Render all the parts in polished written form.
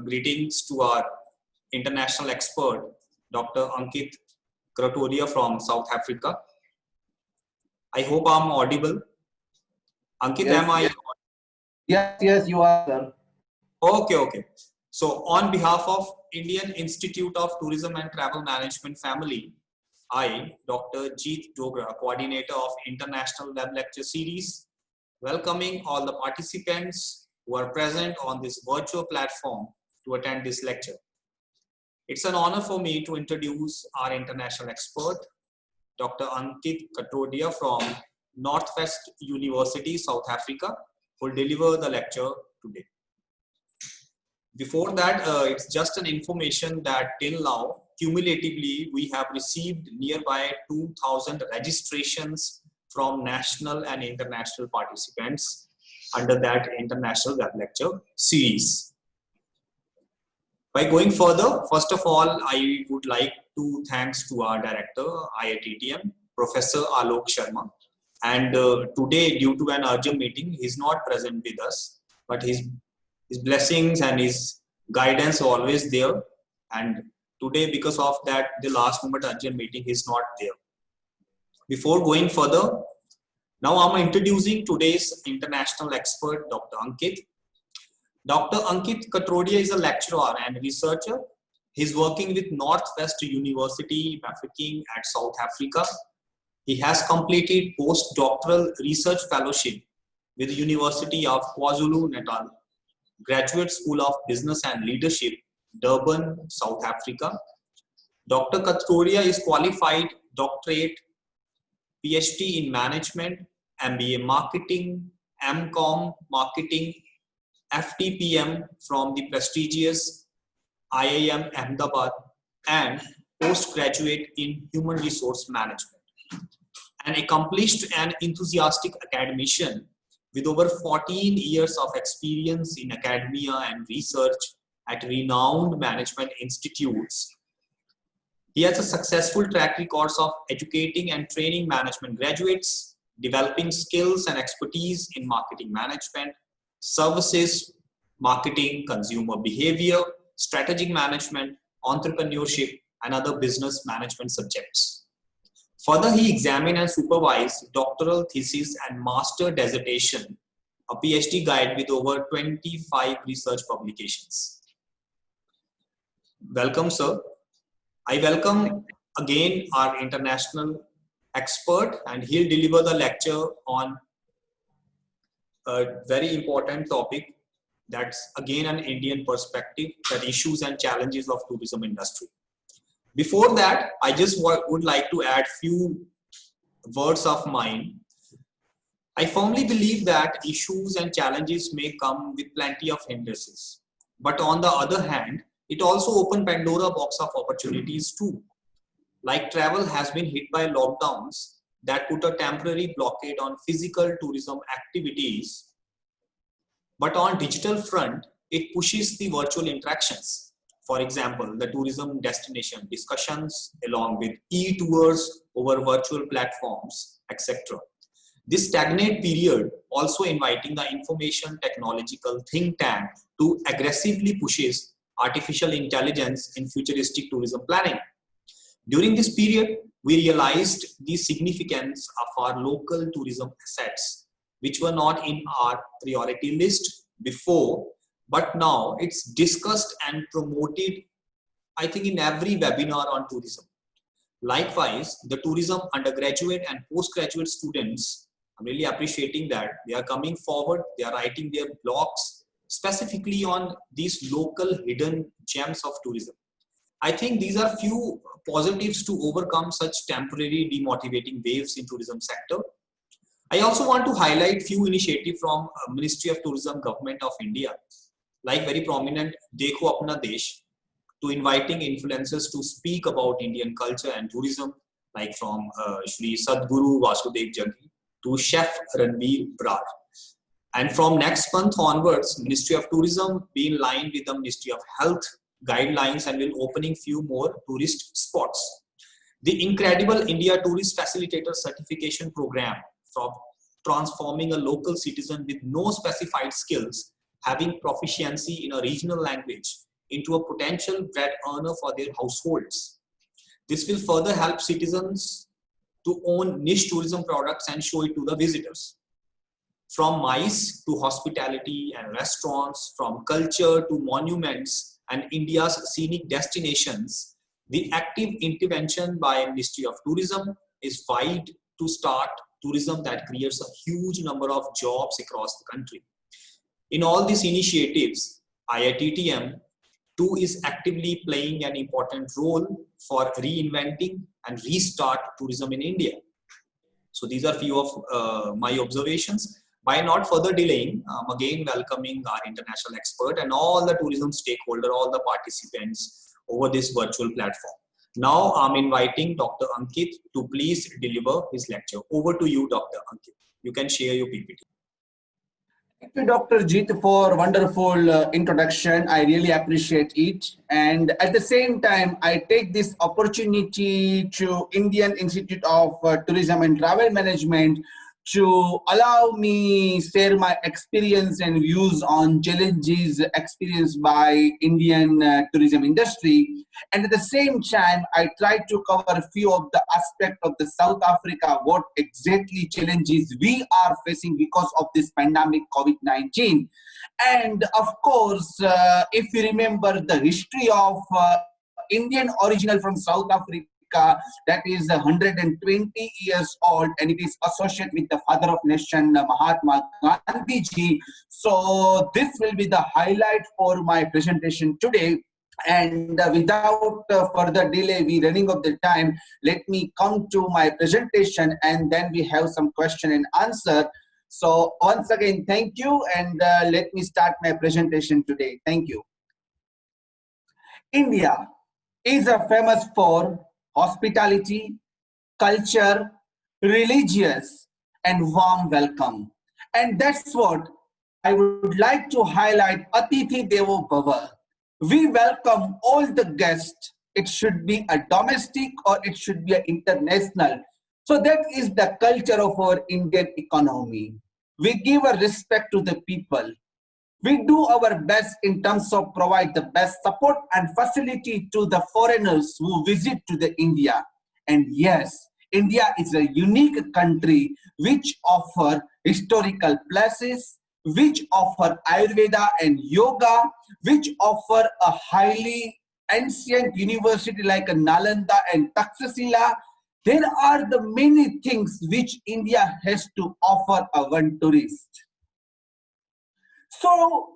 greetings to our international expert, Dr. Ankit Kratodia from South Africa. I hope I'm audible. Ankit, Yes, am I? yes, you are, sir. Okay. So on behalf of Indian Institute of Tourism and Travel Management family, I, Dr. Jeet Dogra, coordinator of International Web Lecture Series, welcoming all the participants who are present on this virtual platform to attend this lecture. It's an honor for me to introduce our international expert, Dr. Ankit Katodia from Northwest University, South Africa, who will deliver the lecture today. Before that, it's just an information that till now, cumulatively, we have received nearby 2,000 registrations from national and international participants under that international web lecture series. By going further, first of all, I would like to thanks to our director, IITTM, Professor Alok Sharma. And today, due to an urgent meeting, he's not present with us, but his blessings and his guidance are always there. And today, because of that, the last moment urgent meeting, he's not there. Before going further, now I'm introducing today's international expert, Dr. Ankit. Dr. Ankit Katrodia is a lecturer and researcher. He's working with Northwest University, Mafeking at South Africa. He has completed postdoctoral research fellowship with the University of KwaZulu-Natal, Graduate School of Business and Leadership, Durban, South Africa. Dr. Katrodia is qualified doctorate, PhD in management, MBA marketing, MCom marketing, FTPM from the prestigious IIM Ahmedabad, and postgraduate in human resource management. An accomplished and enthusiastic academician with over 14 years of experience in academia and research at renowned management institutes. He has a successful track record of educating and training management graduates, developing skills and expertise in marketing management, services, marketing, consumer behavior, strategic management, entrepreneurship, and other business management subjects. Further, he examined and supervised doctoral thesis and master dissertation, a PhD guide with over 25 research publications. Welcome, sir. I welcome again our international expert, and he'll deliver the lecture on a very important topic that's again an Indian perspective, that issues and challenges of tourism industry. Before that, I just would like to add few words of mine. I firmly believe that issues and challenges may come with plenty of hindrances, but on the other hand, it also opens Pandora box of opportunities too. Like travel has been hit by lockdowns that put a temporary blockade on physical tourism activities, but on digital front, it pushes the virtual interactions. For example, the tourism destination discussions along with e-tours over virtual platforms, etc. This stagnant period also inviting the information technological think tank to aggressively pushes artificial intelligence in futuristic tourism planning. During this period, we realized the significance of our local tourism assets, which were not in our priority list before, but now it's discussed and promoted, I think, in every webinar on tourism. Likewise, the tourism undergraduate and postgraduate students, I'm really appreciating that they are coming forward, they are writing their blogs specifically on these local hidden gems of tourism. I think these are few positives to overcome such temporary demotivating waves in tourism sector. I also want to highlight few initiatives from Ministry of Tourism, Government of India, like very prominent Dekho Apna Desh, to inviting influencers to speak about Indian culture and tourism, like from Shri Sadhguru Vasudev Jaggi to Chef Ranveer Brar. And from next month onwards, Ministry of Tourism be in line with the Ministry of Health guidelines and will opening few more tourist spots. The incredible India Tourist Facilitator Certification Program from transforming a local citizen with no specified skills having proficiency in a regional language into a potential bread earner for their households. This will further help citizens to own niche tourism products and show it to the visitors. From MICE to hospitality and restaurants, from culture to monuments and India's scenic destinations, the active intervention by Ministry of Tourism is wide to start tourism that creates a huge number of jobs across the country. In all these initiatives, IITTM too is actively playing an important role for reinventing and restart tourism in India. So these are few of my observations. By not further delaying, I'm again welcoming our international expert and all the tourism stakeholder, all the participants over this virtual platform. Now I'm inviting Dr. Ankit to please deliver his lecture. Over to you, Dr. Ankit. You can share your PPT. Thank you, Dr. Jeet, for wonderful introduction. I really appreciate it. And at the same time, I take this opportunity to Indian Institute of Tourism and Travel Management to allow me share my experience and views on challenges experienced by Indian tourism industry. And at the same time, I try to cover a few of the aspects of the South Africa, what exactly challenges we are facing because of this pandemic COVID-19. And of course, if you remember the history of Indian original from South Africa, that is 120 years old, and it is associated with the father of nation, Mahatma Gandhi ji. So this will be the highlight for my presentation today. And without further delay, we running of the time, let me come to my presentation and then we have some question and answer. So once again, thank you, and let me start my presentation today. Thank you. India is famous for hospitality, culture, religious, and warm welcome. And that's what I would like to highlight, Atithi Devo Bhava. We welcome all the guests. It should be a domestic or it should be an international. So that is the culture of our Indian economy. We give a respect to the people. We do our best in terms of provide the best support and facility to the foreigners who visit to the India. And yes, India is a unique country which offer historical places, which offer Ayurveda and yoga, which offer a highly ancient university like Nalanda and Takshashila. There are the many things which India has to offer a one tourist. So,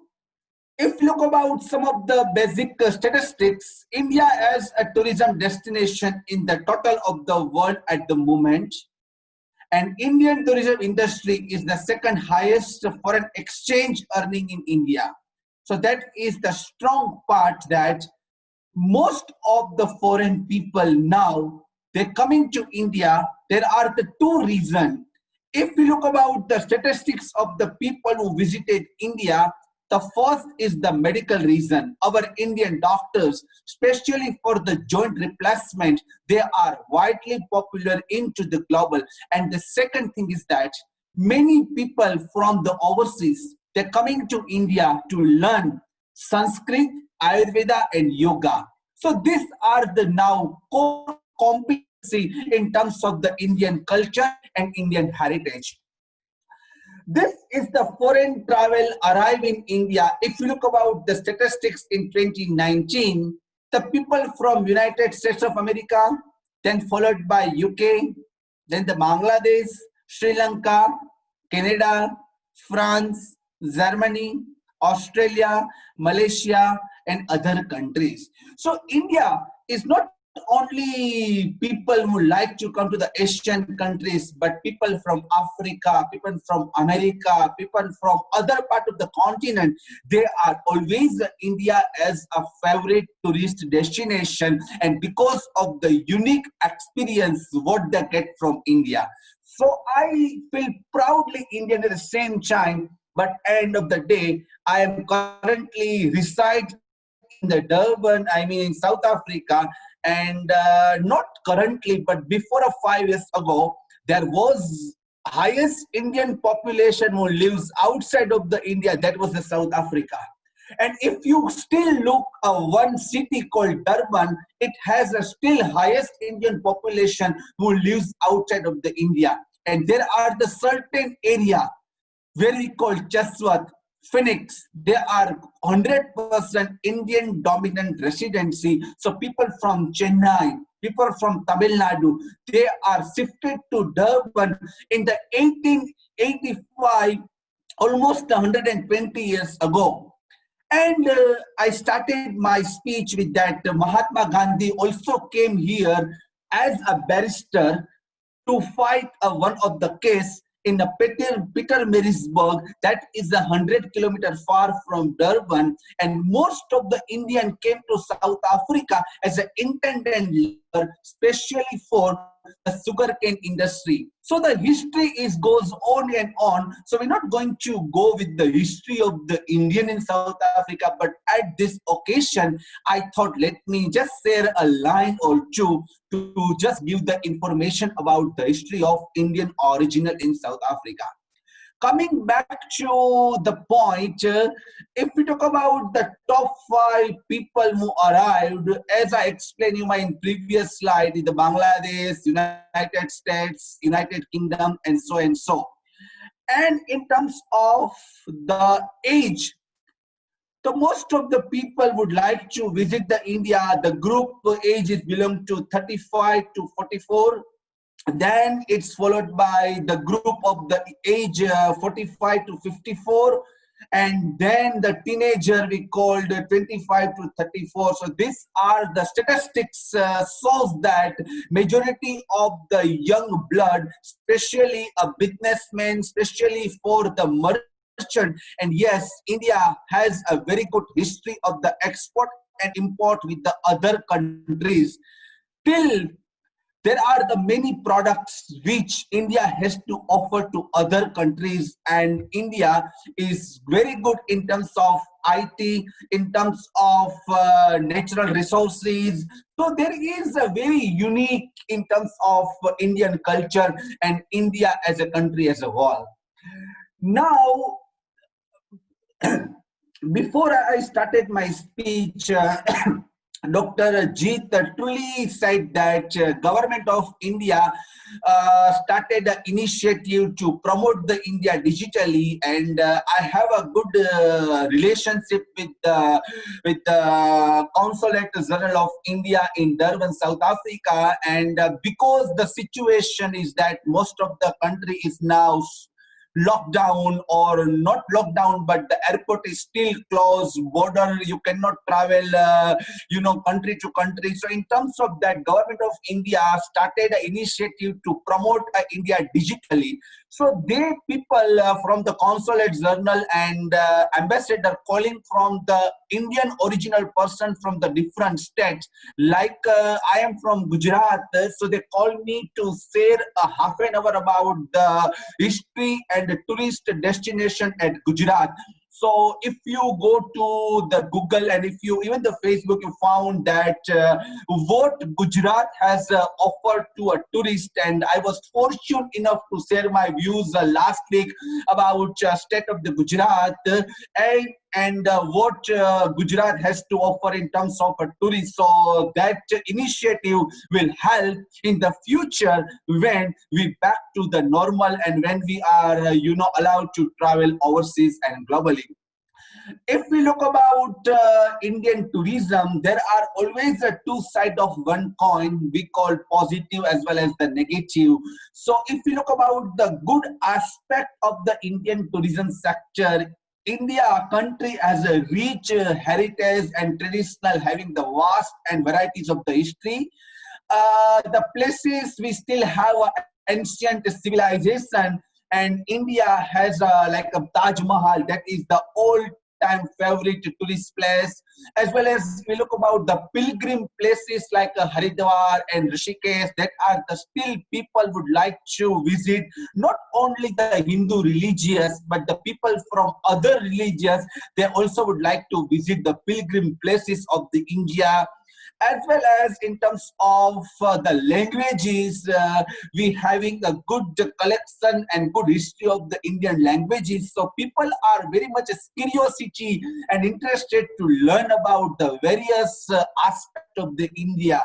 if you look about some of the basic statistics, India as a tourism destination in the total of the world at the moment, and Indian tourism industry is the second highest foreign exchange earning in India. So that is the strong part that most of the foreign people now, they're coming to India. There are the two reasons. If we look about the statistics of the people who visited India, the first is the medical reason. Our Indian doctors, especially for the joint replacement, they are widely popular into the global. And the second thing is that many people from the overseas, they're coming to India to learn Sanskrit, Ayurveda, and yoga. So these are the now core competency in terms of the Indian culture and Indian heritage. This is the foreign travel arrive in India. If you look about the statistics in 2019, the people from United States of America, then followed by UK, then the Bangladesh, Sri Lanka, Canada, France, Germany, Australia, Malaysia, and other countries. So India is not only people who like to come to the Asian countries, but people from Africa, people from America, people from other part of the continent, they are always India as a favorite tourist destination, and because of the unique experience what they get from India. So I feel proudly Indian at the same time, but end of the day, I am currently reside in the Durban, in South Africa. And not currently, but before 5 years ago, there was highest Indian population who lives outside of the India, that was the South Africa. And if you still look one city called Durban, it has a still highest Indian population who lives outside of the India. And there are the certain area where we call Cheswat, Phoenix, they are 100% Indian dominant residency. So people from Chennai, people from Tamil Nadu, they are shifted to Durban in the 1885, almost 120 years ago. And I started my speech with that Mahatma Gandhi also came here as a barrister to fight one of the case in a Peter that is 100 kilometers far from Durban, and most of the Indian came to South Africa as an intendant labor, especially for the sugarcane industry. So the history goes on and on. So we're not going to go with the history of the Indian in South Africa, but at this occasion, I thought let me just share a line or two to just give the information about the history of Indian original in South Africa. Coming back to the point, if we talk about the top 5 people who arrived, as I explained you my previous slide, the Bangladesh, United States, United Kingdom, and so and so. And in terms of the age, so most of the people would like to visit the India. The group age is belong to 35 to 44. Then it's followed by the group of the age 45 to 54, and then the teenager we called 25 to 34. So these are the statistics shows that majority of the young blood, especially a businessman, especially for the merchant. And yes, India has a very good history of the export and import with the other countries. Till there are the many products which India has to offer to other countries, and India is very good in terms of IT, in terms of natural resources. So there is a very unique in terms of Indian culture and India as a country as a whole. Now, before I started my speech, Dr. Jeet truly said that government of India started an initiative to promote the India digitally, and I have a good relationship with the Consulate General of India in Durban, South Africa, and because the situation is that most of the country is now lockdown, or not lockdown, but the airport is still closed, border you cannot travel country to country. So in terms of that, government of India started an initiative to promote India digitally. So they people from the Consulate General and ambassador calling from the Indian original person from the different states, like I am from Gujarat, so they called me to share a half an hour about the history and the tourist destination at Gujarat. So if you go to the Google and if you even the Facebook, you found that what Gujarat has offered to a tourist, and I was fortunate enough to share my views last week about state of the Gujarat and what Gujarat has to offer in terms of a tourist. So that initiative will help in the future when we back to the normal and when we are allowed to travel overseas and globally. If we look about Indian tourism, there are always two sides of one coin. We call positive as well as the negative. So if we look about the good aspect of the Indian tourism sector, India, a country, has a rich heritage and traditional, having the vast and varieties of the history. The places we still have ancient civilization, and India has like a Taj Mahal, that is the old time favorite tourist place, as well as we look about the pilgrim places like Haridwar and Rishikesh, that are the still people would like to visit, not only the Hindu religious, but the people from other religions, they also would like to visit the pilgrim places of the India. as well as in terms of the languages. We having a good collection and good history of the Indian languages. So people are very much curiosity and interested to learn about the various aspects of the India.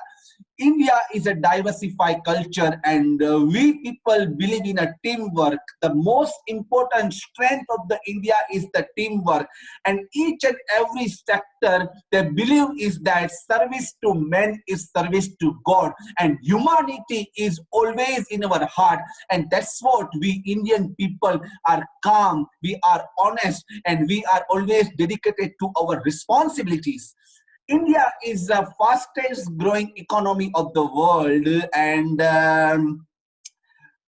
India is a diversified culture, and we people believe in a teamwork. The most important strength of the India is the teamwork, and each and every sector they believe is that service to man is service to God, and humanity is always in our heart, and that's what we Indian people are calm, we are honest, and we are always dedicated to our responsibilities. India is the fastest growing economy of the world, and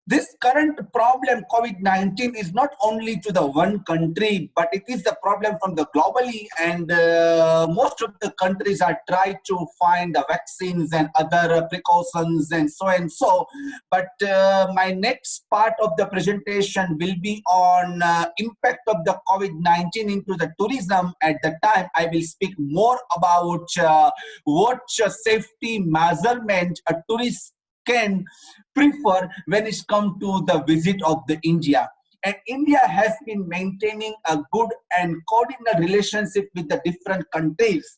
this current problem, COVID-19, is not only to the one country, but it is the problem from the globally, and most of the countries are trying to find the vaccines and other precautions and so and so. But my next part of the presentation will be on impact of the COVID-19 into the tourism. At the time, I will speak more about what safety measurement a tourist can prefer when it's come to the visit of the India. And India has been maintaining a good and coordinated relationship with the different countries.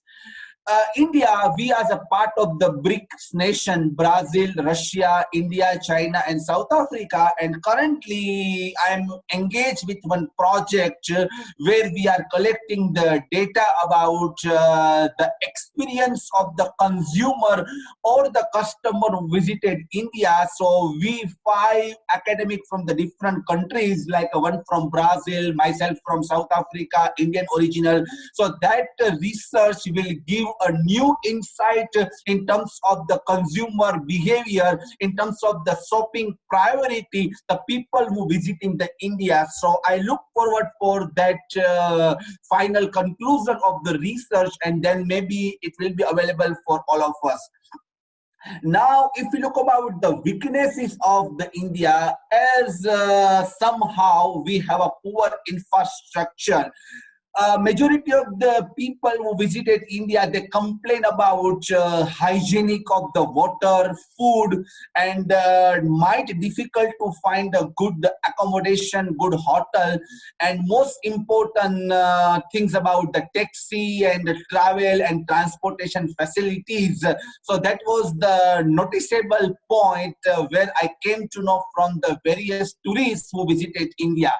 India, we as a part of the BRICS nation, Brazil, Russia, India, China, and South Africa. And currently, I'm engaged with one project where we are collecting the data about the experience of the consumer or the customer who visited India. So we 5 academics from the different countries, like one from Brazil, myself from South Africa, Indian original. So that research will give a new insight in terms of the consumer behavior, in terms of the shopping priority, the people who visiting the India. So I look forward for that final conclusion of the research, and then maybe it will be available for all of us. Now, if we look about the weaknesses of the India, as somehow we have a poor infrastructure. Majority of the people who visited India, they complain about hygienic of the water, food, and might difficult to find a good accommodation, good hotel, and most important things about the taxi and the travel and transportation facilities. So that was the noticeable point where I came to know from the various tourists who visited India.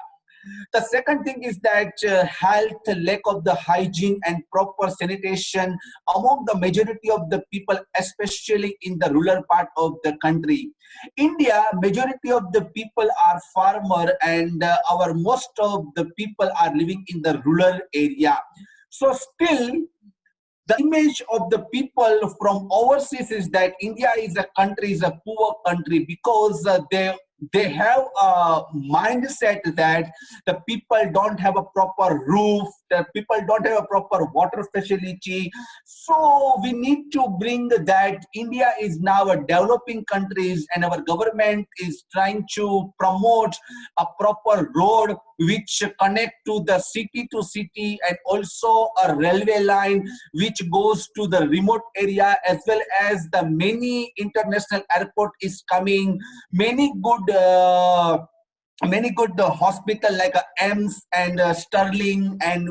The second thing is that health, lack of the hygiene and proper sanitation among the majority of the people, especially in the rural part of the country. India, majority of the people are farmer, and our most of the people are living in the rural area. So still, the image of the people from overseas is that India is a country, is a poor country, because they have a mindset that the people don't have a proper roof, the people don't have a proper water facility. So we need to bring that India is now a developing country, and our government is trying to promote a proper road which connect to the city to city, and also a railway line which goes to the remote area, as well as the many international airport is coming, many good hospital like AIIMS and Sterling and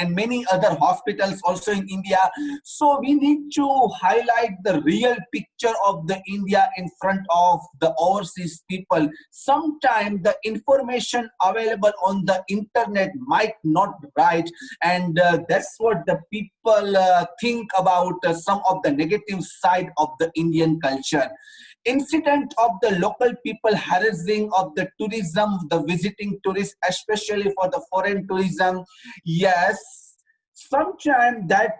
many other hospitals also in India. So we need to highlight the real picture of the India in front of the overseas people. Sometimes the information available on the internet might not be right, and that's what the people think about some of the negative side of the Indian culture. Incident of the local people harassing of the tourism, the visiting tourists, especially for the foreign tourism. Yes, sometimes that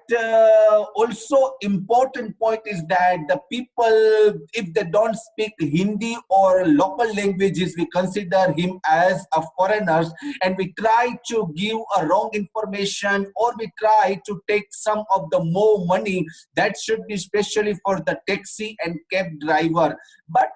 also important point is that the people, if they don't speak Hindi or local languages, we consider him as a foreigners, and we try to give a wrong information, or we try to take some of the more money. That should be especially for the taxi and cab driver. But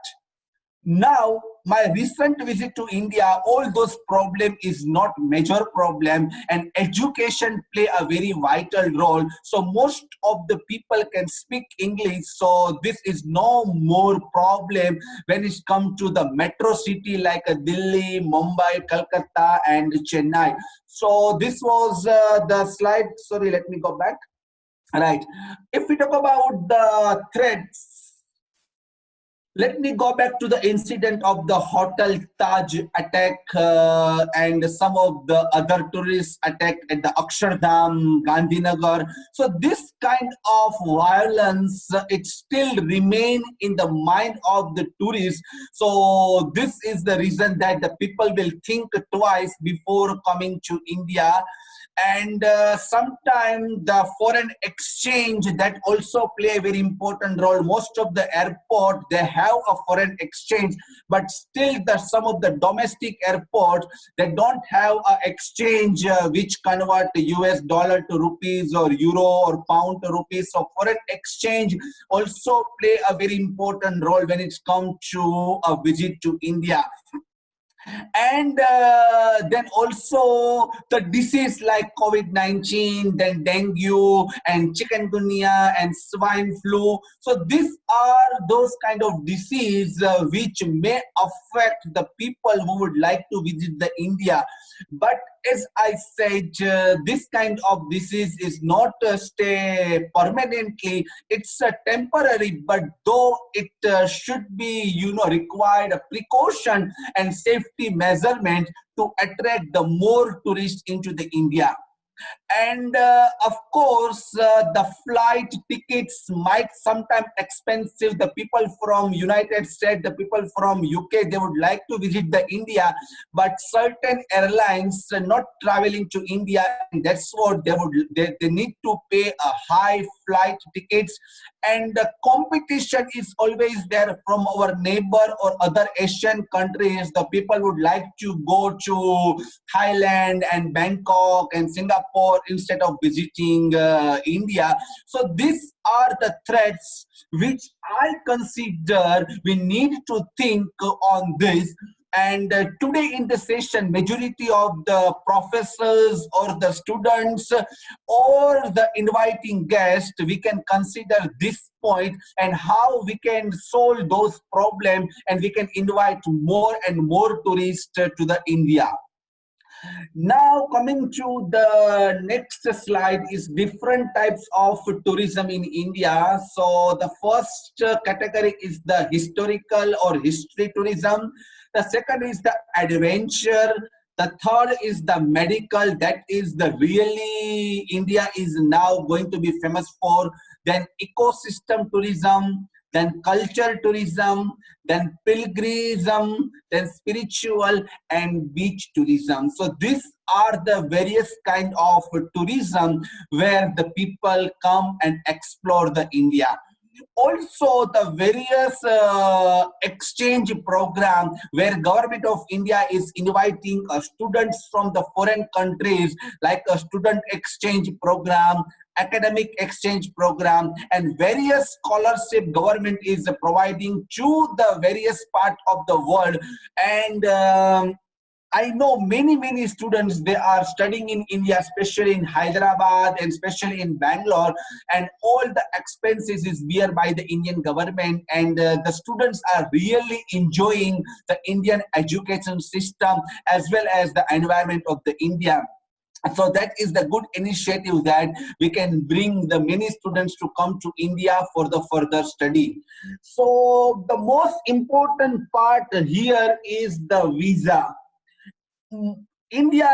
Now, my recent visit to India, all those problem is not major problem, and education play a very vital role. So most of the people can speak English. So this is no more problem when it comes to the metro city like Delhi, Mumbai, Calcutta, and Chennai. So this was the slide. Sorry, let me go back. Right. If we talk about the threats, let me go back to the incident of the Hotel Taj attack and some of the other tourist attack at the Akshardham, Gandhinagar. So this kind of violence, it still remain in the mind of the tourists. So this is the reason that the people will think twice before coming to India. And sometimes the foreign exchange that also play a very important role. Most of the airport, they have a foreign exchange, but still the some of the domestic airports, they don't have a exchange which convert the US dollar to rupees or euro or pound to rupees. So foreign exchange also play a very important role when it comes to a visit to India. And then also the disease like COVID-19, then dengue and chikungunya and swine flu. So these are those kind of disease which may affect the people who would like to visit the India. But as I said, this kind of disease is not stay permanently. It's temporary, but though it should be, required a precaution and safety measurement to attract the more tourists into the India. And of course, the flight tickets might sometimes expensive. The people from United States, the people from UK, they would like to visit the India, but certain airlines are not traveling to India, and that's what they need to pay a high flight tickets. And the competition is always there from our neighbor or other Asian countries. The people would like to go to Thailand and Bangkok and Singapore instead of visiting India. So these are the threats which I consider we need to think on this. And today in the session, majority of the professors or the students or the inviting guest, we can consider this point and how we can solve those problems, and we can invite more and more tourists to the India. Now coming to the next slide is different types of tourism in India. So the first category is the historical or history tourism. The second is the adventure. The third is the medical. That is the really India is now going to be famous for. Then ecosystem tourism, then culture tourism, then pilgrimism, then spiritual and beach tourism. So these are the various kind of tourism where the people come and explore the India. Also the various exchange program where government of India is inviting students from the foreign countries, like a student exchange program, academic exchange program, and various scholarship government is providing to the various part of the world. And I know many students, they are studying in India, especially in Hyderabad and especially in Bangalore, and all the expenses is bear by the Indian government, and the students are really enjoying the Indian education system as well as the environment of the India. So that is the good initiative that we can bring the many students to come to India for the further study. So the most important part here is the visa. India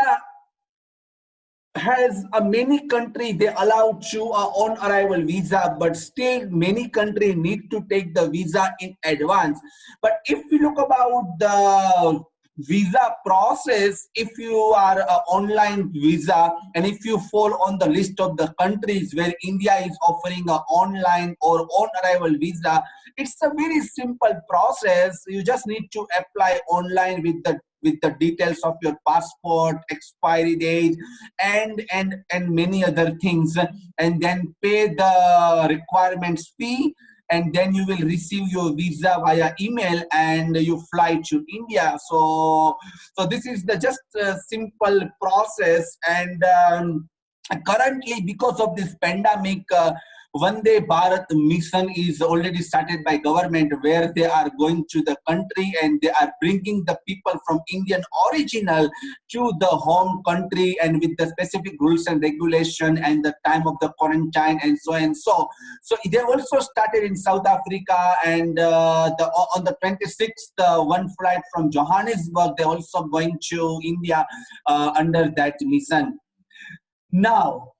has a many country, they allow to on arrival visa, but still many country need to take the visa in advance. But if we look about the visa process, if you are a online visa and if you fall on the list of the countries where India is offering a online or on arrival visa, it's a very simple process. You just need to apply online with the details of your passport, expiry date, and many other things, and then pay the requirements fee. and then you will receive your visa via email and you fly to India. So this is the just simple process. And currently, because of this pandemic, Vande Bharat mission is already started by government, where they are going to the country and they are bringing the people from Indian original to the home country, and with the specific rules and regulation and the time of the quarantine and so and so. So they also started in South Africa, and on the 26th, one flight from Johannesburg, they're also going to India under that mission. Now,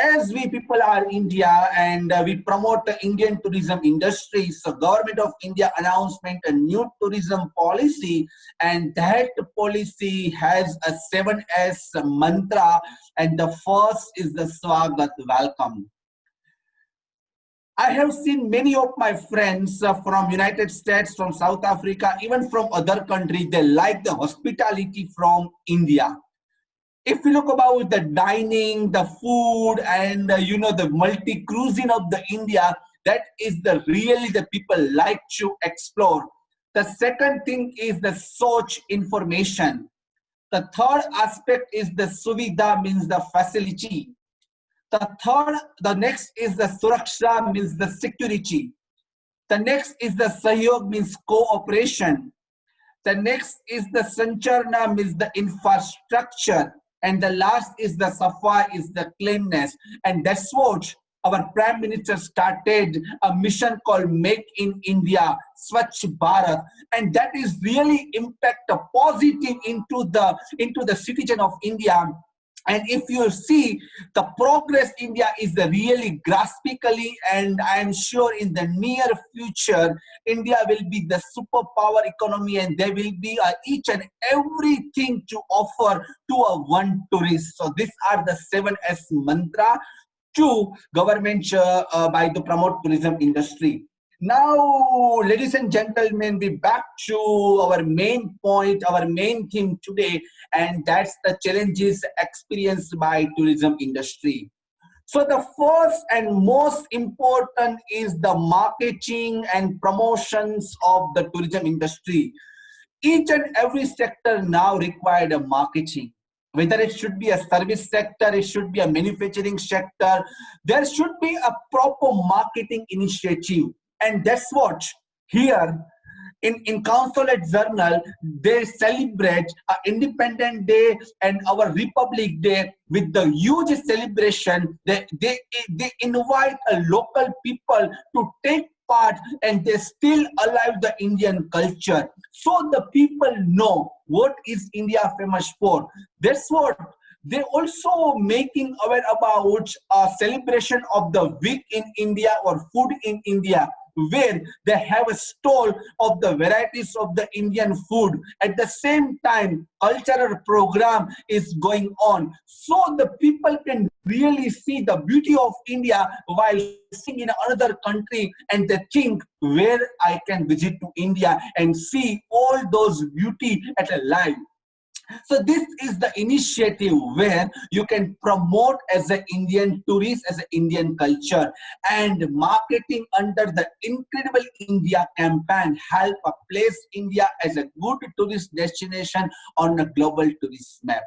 as we people are India, and we promote the Indian tourism industry, so Government of India announcement a new tourism policy, and that policy has a 7S mantra, and the first is the Swagat, welcome. I have seen many of my friends from United States, from South Africa, even from other countries, they like the hospitality from India. If you look about the dining, the food, and the multi-cuisine of the India, that is the really the people like to explore. The second thing is the search information. The third aspect is the suvidha, means the facility. The next is the suraksha, means the security. The next is the sahyog, means cooperation. The next is the sancharna, means the infrastructure. And the last is the safa, is the cleanness. And that's what our Prime Minister started a mission called Make in India, Swachh Bharat. And that is really impact a positive into the citizen of India. And if you see the progress, India is really graphically, and I am sure in the near future, India will be the superpower economy, and there will be each and everything to offer to a one tourist. So these are the 7S mantra to government by to promote tourism industry. Now, ladies and gentlemen, we back to our main point, our main theme today, and that's the challenges experienced by tourism industry. So the first and most important is the marketing and promotions of the tourism industry. Each and every sector now required a marketing. Whether it should be a service sector, it should be a manufacturing sector, there should be a proper marketing initiative. And that's what here in Consulate Journal, they celebrate Independence Day and our Republic Day with the huge celebration. They invite a local people to take part, and they still alive the Indian culture. So the people know what is India famous for. That's what they also making aware about a celebration of the week in India or food in India, where they have a stall of the varieties of the Indian food. At the same time, cultural program is going on. So the people can really see the beauty of India while sitting in another country, and they think where I can visit to India and see all those beauty at a live. So this is the initiative where you can promote as an Indian tourist, as an Indian culture, and marketing under the Incredible India campaign help place India as a good tourist destination on a global tourist map.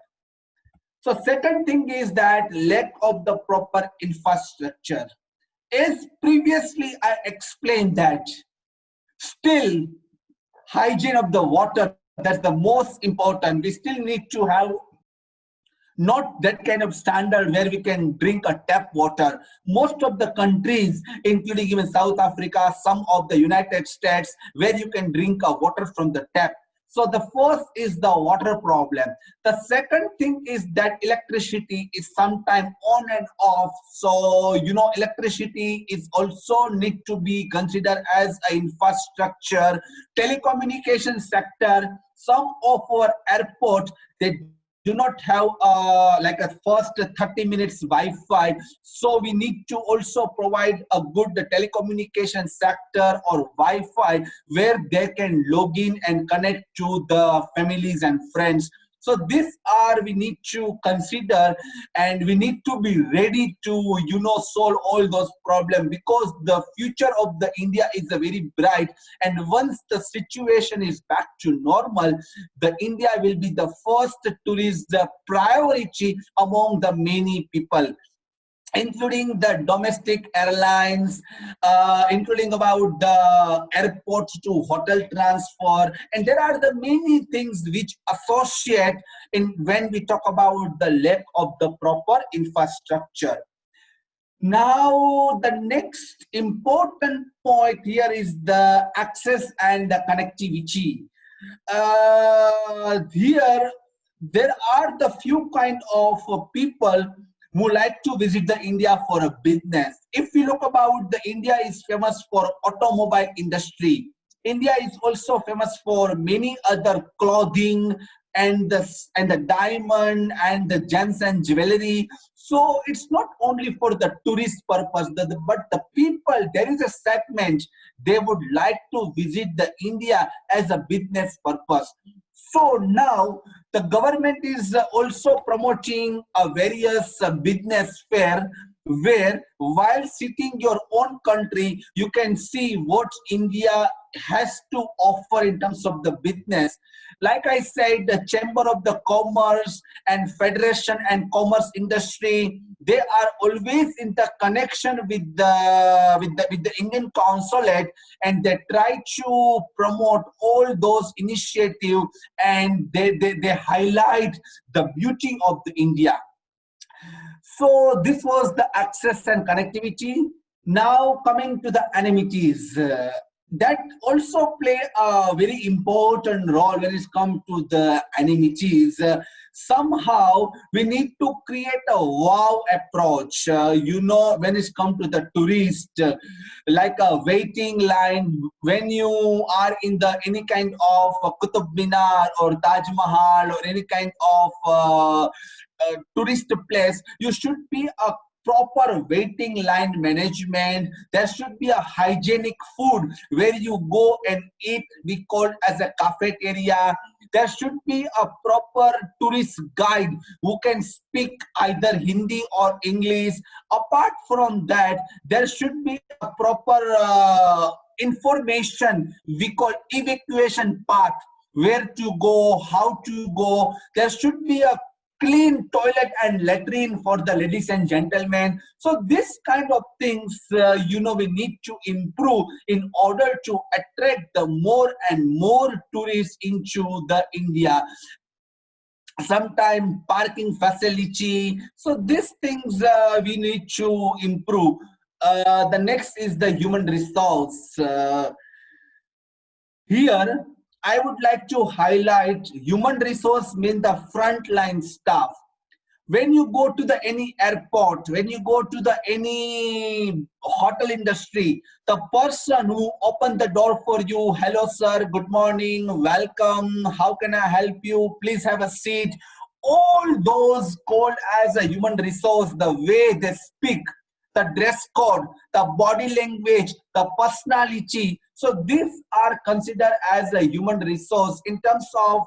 So second thing is that lack of the proper infrastructure. As previously I explained that still hygiene of the water, that's the most important. We still need to have not that kind of standard where we can drink a tap water. Most of the countries, including even South Africa, some of the United States, where you can drink a water from the tap. So the first is the water problem. The second thing is that electricity is sometime on and off. So, electricity is also need to be considered as an infrastructure. Telecommunication sector, some of our airports, they do not have like a first 30 minutes Wi-Fi. So we need to also provide a good telecommunication sector or Wi-Fi where they can log in and connect to the families and friends. So we need to consider, and we need to be ready to, solve all those problems, because the future of the India is a very bright. And once the situation is back to normal, the India will be the first tourist priority among the many people, including the domestic airlines, including about the airport to hotel transfer. And there are the many things which associate in when we talk about the lack of the proper infrastructure. Now, the next important point here is the access and the connectivity. Here, there are the few kind of people who like to visit the India for a business. If we look about the India is famous for automobile industry. India is also famous for many other clothing and the diamond and the gems and jewelry. So it's not only for the tourist purpose, but the people, there is a segment, they would like to visit the India as a business purpose. So now the government is also promoting a various business fair, where while sitting your own country, you can see what India has to offer in terms of the business. Like I said, the Chamber of the Commerce and Federation and Commerce Industry, they are always in the connection with the Indian consulate, and they try to promote all those initiatives, and they highlight the beauty of the India. So this was the access and connectivity. Now coming to the amenities. That also play a very important role when it comes to the amenities. Somehow we need to create a wow approach, when it comes to the tourist, like a waiting line when you are in the any kind of Qutub Minar or Taj Mahal or any kind of tourist place. You should be a proper waiting line management. There should be a hygienic food where you go and eat, we call as a cafeteria. There should be a proper tourist guide who can speak either Hindi or English. Apart from that, there should be a proper information, we call evacuation path, where to go, how to go. There should be a clean toilet and latrine for the ladies and gentlemen. So this kind of things, we need to improve in order to attract the more and more tourists into the India. Sometime parking facility. So these things we need to improve. The next is the human resource. Here, I would like to highlight human resource means the frontline staff. When you go to the any airport, when you go to the any hotel industry, the person who opened the door for you, hello sir, good morning, welcome, how can I help you, please have a seat. All those called as a human resource, the way they speak, the dress code, the body language, the personality. So these are considered as a human resource. In terms of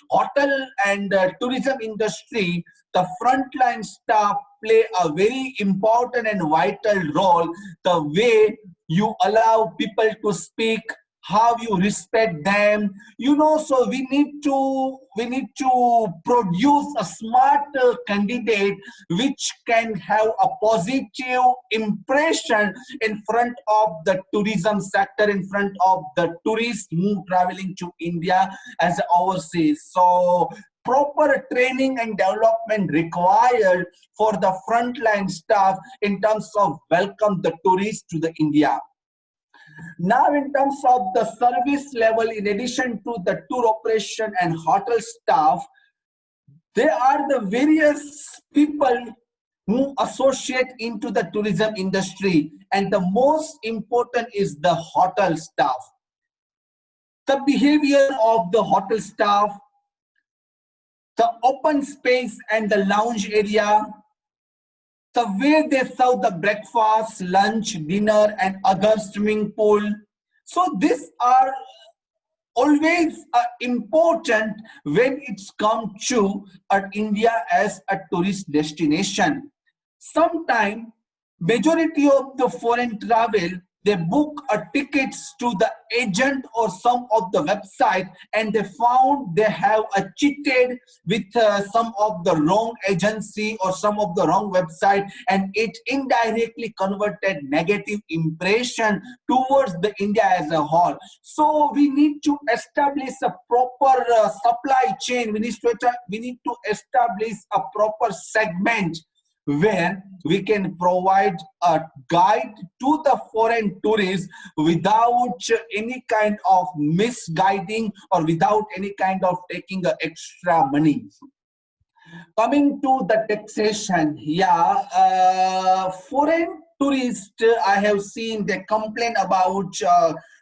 hotel and tourism industry, the frontline staff play a very important and vital role. The way you allow people to speak, how you respect them, so we need to produce a smart candidate which can have a positive impression in front of the tourism sector, in front of the tourists who traveling to India as overseas. So proper training and development required for the frontline staff in terms of welcome the tourists to the India. Now, in terms of the service level, in addition to the tour operation and hotel staff, there are the various people who associate into the tourism industry, and the most important is the hotel staff. The behavior of the hotel staff, the open space and the lounge area, the way they serve the breakfast, lunch, dinner, and other swimming pool. So these are always important when it's come to India as a tourist destination. Sometimes majority of the foreign travel, they book tickets to the agent or some of the website, and they found they have cheated with some of the wrong agency or some of the wrong website, and it indirectly converted negative impression towards the India as a whole. So we need to establish a proper supply chain. We need to establish a proper segment where we can provide a guide to the foreign tourists without any kind of misguiding or without any kind of taking extra money. Coming to the taxation, yeah, foreign tourists, I have seen they complain about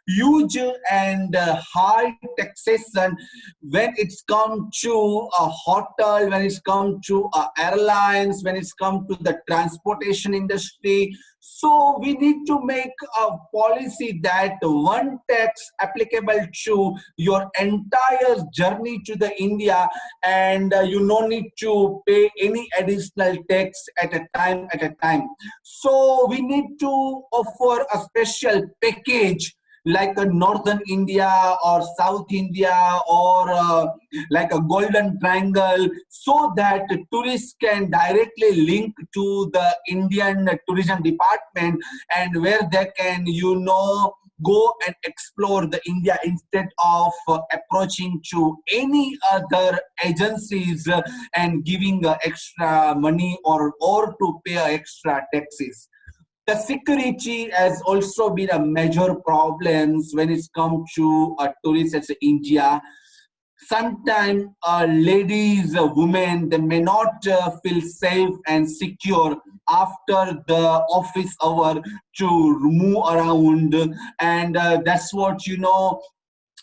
huge and high taxation when it's come to a hotel, when it's come to airlines, when it's come to the transportation industry. So we need to make a policy that one tax applicable to your entire journey to the India, and you no need to pay any additional tax at a time. So we need to offer a special package like a northern India or South India or like a golden triangle, so that tourists can directly link to the Indian tourism department, and where they can go and explore the India instead of approaching to any other agencies and giving extra money or to pay extra taxes. The security has also been a major problem when it's come to tourists as India. Sometimes ladies, women, they may not feel safe and secure after the office hour to move around, and that's what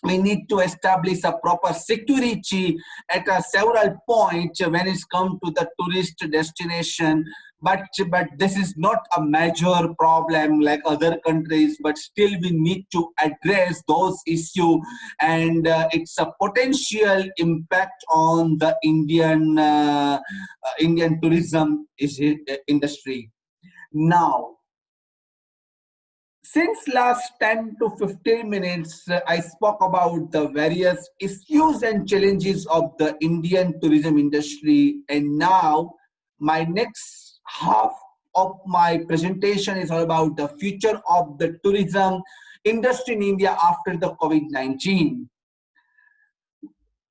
we need to establish a proper security at several points when it's come to the tourist destination. But this is not a major problem like other countries, but still we need to address those issues, and it's a potential impact on the Indian tourism industry. Now, since last 10 to 15 minutes, I spoke about the various issues and challenges of the Indian tourism industry. And now my next half of my presentation is all about the future of the tourism industry in India after the COVID-19.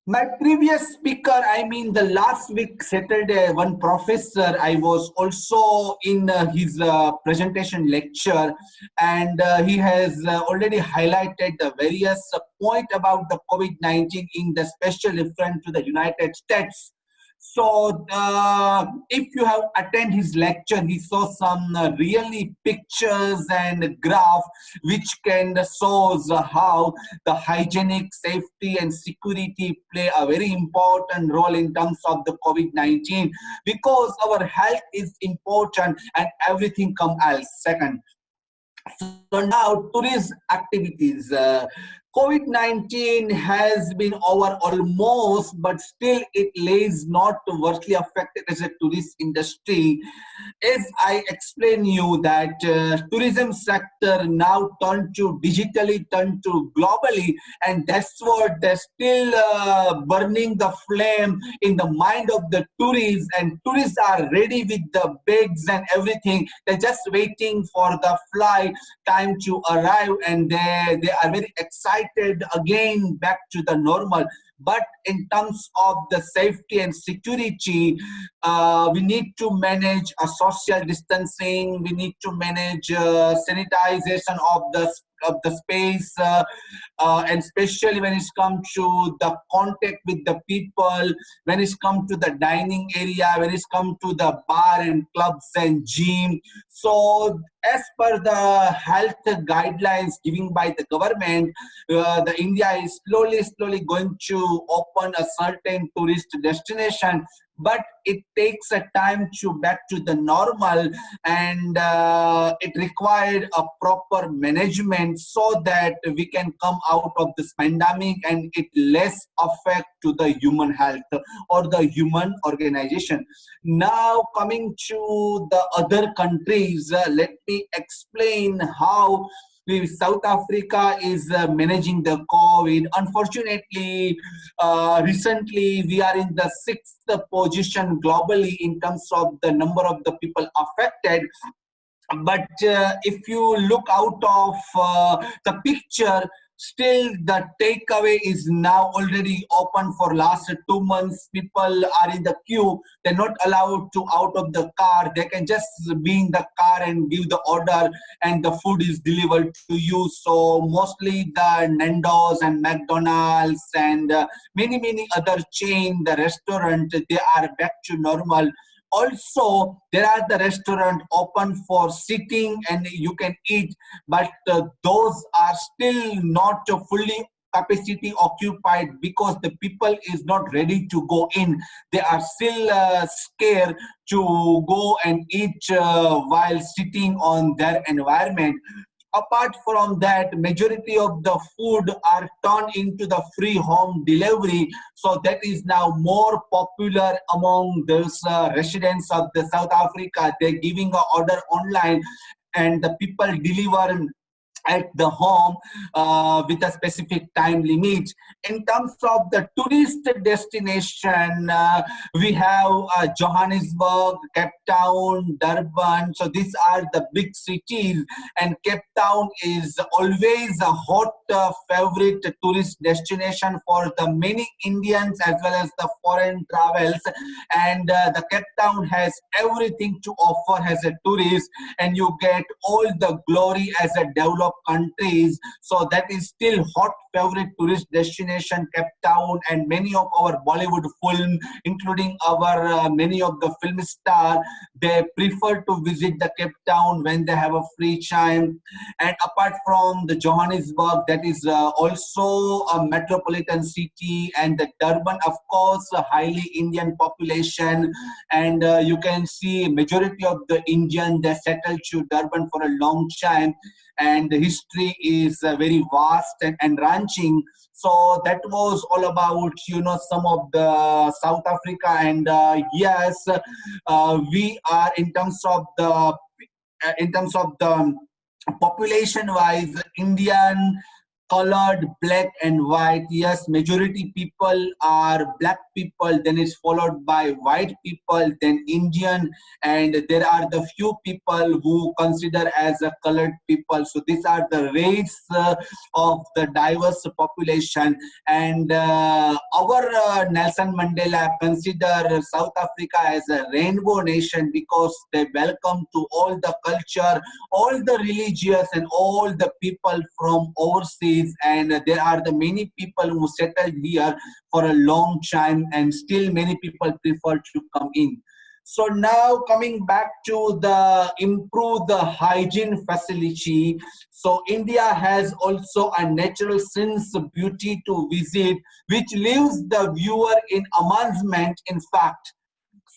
My previous speaker, I mean the last week Saturday, one professor, I was also in his presentation lecture, and he has already highlighted the various point about the COVID-19 in the special reference to the United States. So if you have attended his lecture, he saw some really pictures and graph which can shows how the hygienic, safety and security play a very important role in terms of the COVID-19, because our health is important and everything comes as second. So now tourist activities. COVID-19 has been over almost, but still it lays not worstly affected as a tourist industry. As I explained you that tourism sector now turned to digitally, turned to globally, and that's what they're still burning the flame in the mind of the tourists, and tourists are ready with the bags and everything. They're just waiting for the flight time to arrive, and they are very excited again back to the normal. But in terms of the safety and security, we need to manage a social distancing. We need to manage sanitization of the space, and especially when it's come to the contact with the people, when it's come to the dining area, when it's come to the bar and clubs and gym. So as per the health guidelines given by the government, the India is slowly going to open a certain tourist destination. but it takes a time to back to the normal, and it required a proper management so that we can come out of this pandemic and it less affect to the human health or the human organization. Now coming to the other countries, let me explain how South Africa is managing the COVID. Unfortunately, recently we are in the sixth position globally in terms of the number of the people affected. But if you look out of the picture, still the takeaway is now already open for last 2 months. People are in the queue, they're not allowed to out of the car, they can just be in the car and give the order and the food is delivered to you. So mostly the Nando's and McDonald's and many other chain, the restaurant, they are back to normal. Also, there are the restaurant open for sitting and you can eat, but those are still not fully capacity occupied because the people is not ready to go in. They are still scared to go and eat while sitting on their environment. Apart from that, majority of the food are turned into the free home delivery. So that is now more popular among those residents of the South Africa. They're giving an order online and the people deliver at the home with a specific time limit. In terms of the tourist destination, we have Johannesburg, Cape Town, Durban. So these are the big cities, and Cape Town is always a hot favorite tourist destination for the many Indians as well as the foreign travels. And the Cape Town has everything to offer as a tourist, and you get all the glory as a developed countries. So that is still hot favorite tourist destination, Cape Town, and many of our Bollywood film, including our many of the film star, they prefer to visit the Cape Town when they have a free time. And apart from the Johannesburg, that is also a metropolitan city, and the Durban, of course, a highly Indian population, and you can see majority of the Indian they settled to Durban for a long time, and the history is very vast and enriching. So that was all about some of the South Africa, and yes, we are in terms of the population wise, Indian, colored, black and white. Yes, majority people are black people, then it's followed by white people, then Indian, and there are the few people who consider as a colored people. So these are the race of the diverse population. And our Nelson Mandela consider South Africa as a rainbow nation because they welcome to all the culture, all the religious and all the people from overseas, and there are the many people who settled here for a long time, and still many people prefer to come in. So now coming back to the improve the hygiene facility. So India has also a natural sense of beauty to visit, which leaves the viewer in amazement. In fact,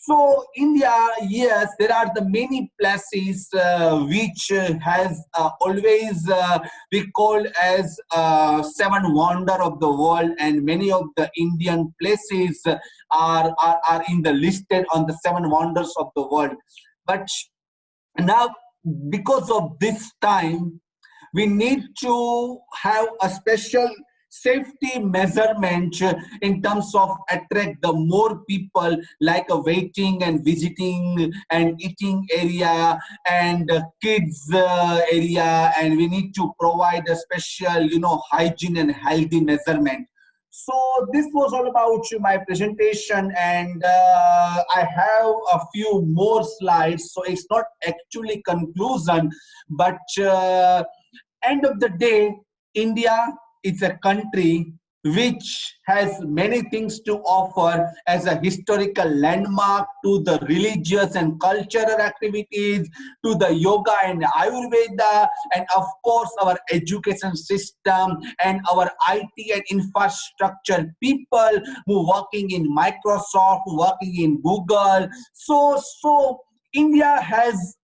so India, yes, there are the many places which has always we call as seven wonder of the world, and many of the Indian places are in the listed on the seven wonders of the world. But now, because of this time, we need to have a special safety measurement in terms of attract the more people, like a waiting and visiting and eating area and kids area, and we need to provide a special hygiene and healthy measurement. So this was all about my presentation, and I have a few more slides, so it's not actually conclusion, but end of the day, India is a country which has many things to offer as a historical landmark to the religious and cultural activities, to the yoga and Ayurveda, and of course our education system and our IT and infrastructure people who working in Microsoft, who working in Google. So India has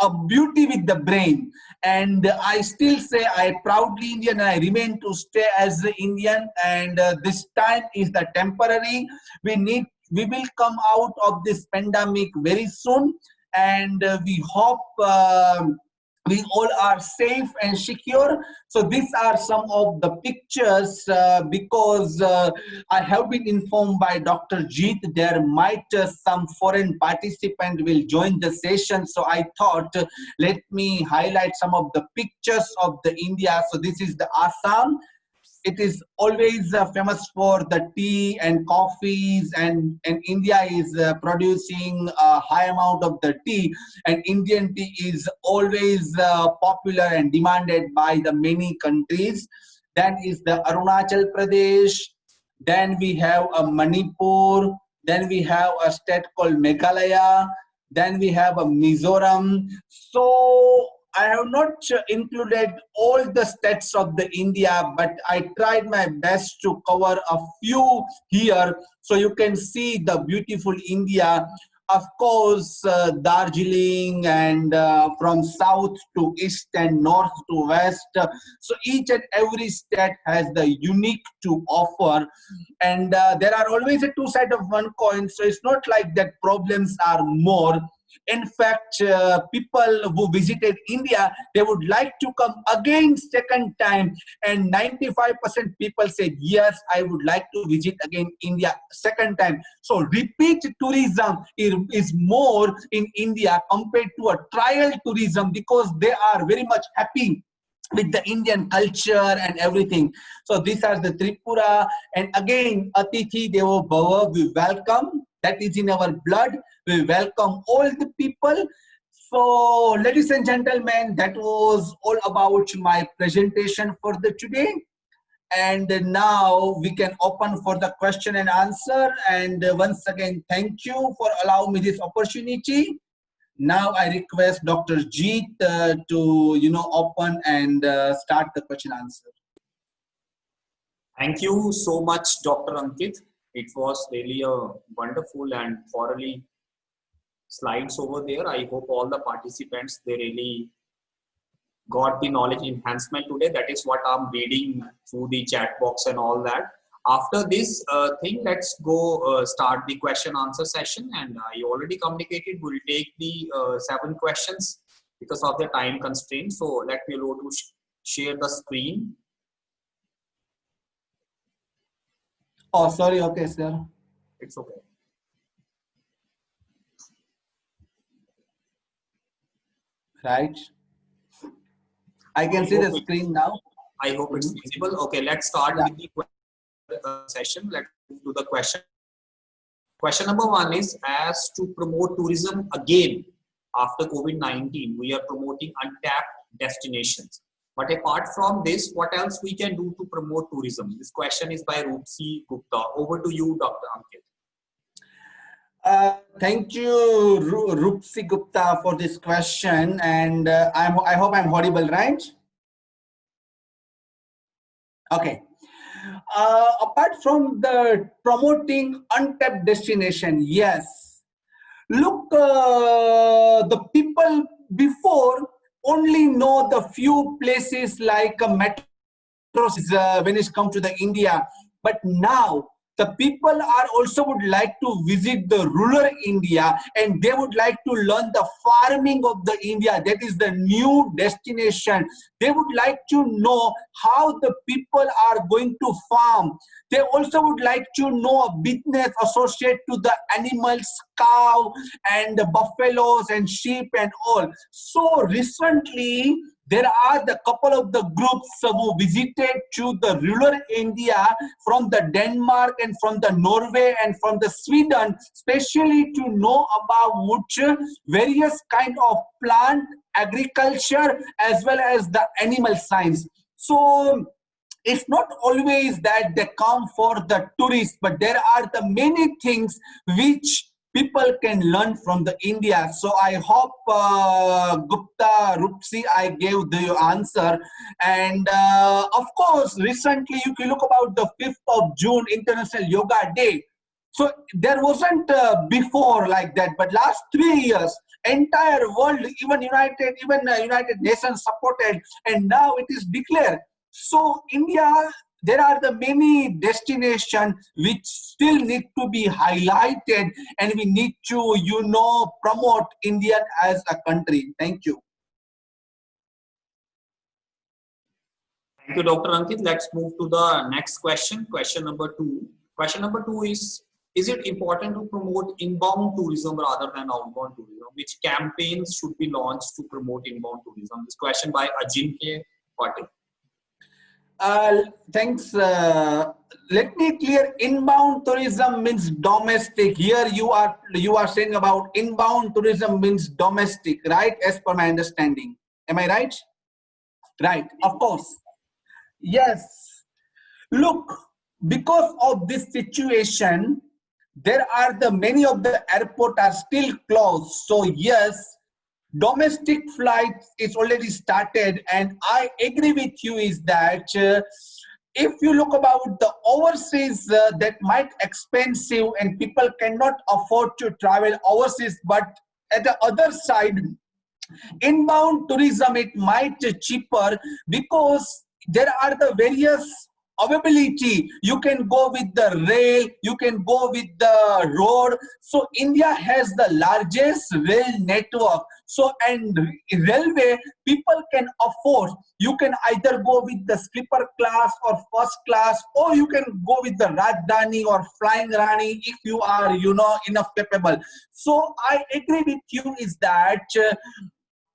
a beauty with the brain, and I still say I proudly Indian and I remain to stay as the Indian, and this time is the temporary. We will come out of this pandemic very soon, and we hope we all are safe and secure. So these are some of the pictures, because I have been informed by Dr. Jeet there might some foreign participant will join the session. So I thought let me highlight some of the pictures of the India. So this is the Assam. It is always famous for the tea and coffees, and India is producing a high amount of the tea, and Indian tea is always popular and demanded by the many countries. Then is the Arunachal Pradesh, then we have a Manipur, then we have a state called Meghalaya, then we have a Mizoram. So I have not included all the states of the India, but I tried my best to cover a few here, so you can see the beautiful India. Of course, Darjeeling, and from south to east and north to west. So each and every state has the unique to offer, and there are always a two sides of one coin. So it's not like that problems are more. In fact, people who visited India, they would like to come again second time, and 95% people said yes, I would like to visit again India second time. So repeat tourism is more in India compared to a trial tourism, because they are very much happy with the Indian culture and everything. So these are the Tripura, and again Atithi Devo Bhava, we welcome. That is in our blood. We welcome all the people. So, ladies and gentlemen, that was all about my presentation for the today. And now we can open for the question and answer. And once again, thank you for allowing me this opportunity. Now I request Dr. Jeet to open and start the question answer. Thank you so much, Dr. Ankit. It was really a wonderful and thoroughly slides over there. I hope all the participants, they really got the knowledge enhancement today. That is what I'm reading through the chat box and all that. After this thing, let's go start the question answer session. And I already communicated, we'll take the 7 questions because of the time constraint. So let me go to share the screen. Oh, sorry. Okay, sir. It's okay. Right. I can see the screen now. I hope it's visible. Okay, let's start with the session. Let's move to the question. Question number 1 is, as to promote tourism again after COVID-19, we are promoting untapped destinations. But apart from this, what else we can do to promote tourism? This question is by Roopsi Gupta. Over to you, Dr. Ankit. Thank you, Roopsi Gupta, for this question. And I hope I'm audible, right? Okay. Apart from the promoting untapped destination, yes. Look, the people before only know the few places like metros when it comes to the India, but now the people are also would like to visit the rural India, and they would like to learn the farming of the India. That is the new destination. They would like to know how the people are going to farm. They also would like to know a business associated to the animals, cow and the buffaloes and sheep and all. So recently, there are the couple of the groups who visited to the rural India from the Denmark and from the Norway and from the Sweden, especially to know about various kind of plant agriculture as well as the animal science. So it's not always that they come for the tourists, but there are the many things which people can learn from the India. So I hope Gupta, Rupsi, I gave the answer. And of course, recently you can look about the 5th of June, International Yoga Day. So there wasn't before like that, but last 3 years, entire world, even United Nations supported, and now it is declared. So India, there are the many destinations which still need to be highlighted, and we need to, promote India as a country. Thank you. Thank you, Dr. Ankit. Let's move to the next question. Question number 2. Question number 2 is it important to promote inbound tourism rather than outbound tourism? Which campaigns should be launched to promote inbound tourism? This question by Ajinkya Patil. Thanks. Let me clear. Inbound tourism means domestic. Here you are saying about inbound tourism means domestic, right? As per my understanding. Am I right? Right. Of course. Yes. Look, because of this situation, there are the many of the airport are still closed. So yes, domestic flights is already started, and I agree with you is that if you look about the overseas, that might expensive and people cannot afford to travel overseas, but at the other side, inbound tourism, it might cheaper because there are the various availability. You can go with the rail, you can go with the road. So India has the largest rail network. So, and railway, people can afford. You can either go with the sleeper class or first class, or you can go with the Rajdhani or Flying Rani if you are, enough capable. So I agree with you is that